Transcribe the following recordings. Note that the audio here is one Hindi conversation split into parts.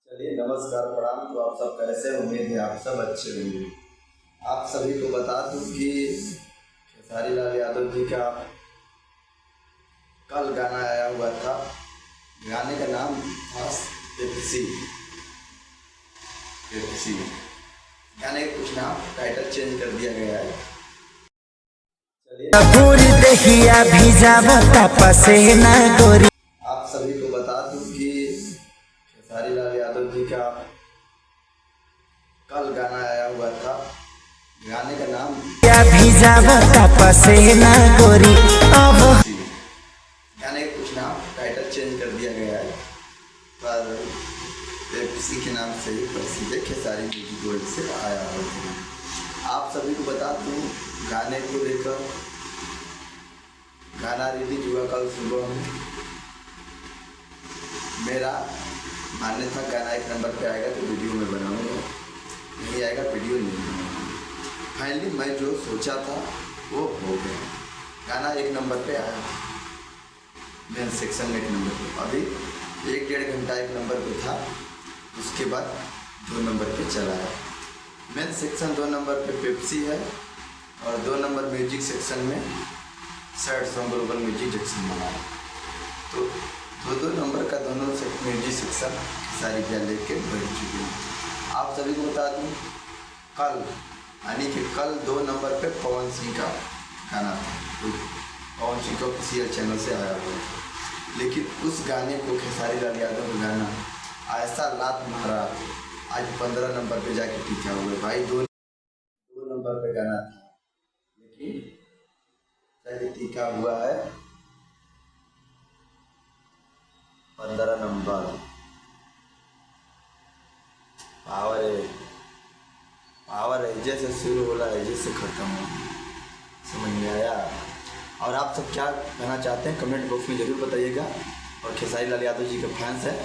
चलिए नमस्कार प्रणाम। तो आप सब कैसे, उम्मीद है आप सब अच्छे होंगे। आप सभी को बता दूं कि खेसारी लाल यादव जी का कल गाना आया हुआ था। गाने का नाम था पेप्सी। पेप्सी गाने का कुछ नाम टाइटल चेंज कर दिया गया है। चलिए आप सभी को बता दूं कि खेसारी लाल यादव जी का कल गाना आया हुआ था। गाने का नाम गाने का कुछ नाम टाइटल चेंज कर दिया गया है, पर पेप्सी के नाम से ही प्रसिद्ध है। खेसारी म्यूजिक वर्ल्ड से आया हुआ। आप सभी को बता दूं गाने को लेकर गाना रिलीज हुआ कल सुबह में। मेरा मानने था गाना 1 नंबर पे आएगा तो वीडियो में बनाऊंगा, नहीं आएगा वीडियो नहीं बनाऊंगा। फाइनली मैं जो सोचा था वो हो गया। गाना 1 नंबर पे आया, मेन सेक्शन में 1 नंबर पे। अभी 1-1.5 घंटा 1 नंबर पे था, उसके बाद 2 नंबर पे चला है। मेन सेक्शन 2 नंबर पे पेप्सी है और 2 नंबर म्यूजिक सेक्शन में sad song global music section बना है। तो 2-2 नंबर का दोनों म्यूजिक सेक्शन सारी क्या लेके बढ़ चुके हैं। आप सभी को बता दूँ कल यानी कि कल 2 नंबर पे पवन सिंह का गाना था। तो पवन सिंह का ऑफिशियल चैनल से आया हुआ था, लेकिन उस गाने को खेसारी लाल यादव का गाना ऐसा लात मारा, आज 15 नंबर पे जाके टिका हुआ है। भाई 2 नंबर पे गाना था, लेकिन टीका हुआ है 15 नंबर। पावर एजे से शुरू होला, एजे से खत्म हो, समझ में आया। और आप सब क्या कहना चाहते हैं कमेंट बॉक्स में ज़रूर बताइएगा। और खेसारी लाल यादव जी के फैंस हैं,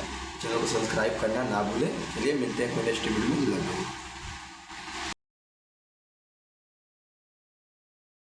चैनल को सब्सक्राइब करना ना भूलें। चलिए मिलते हैं नेक्स्ट वीडियो में।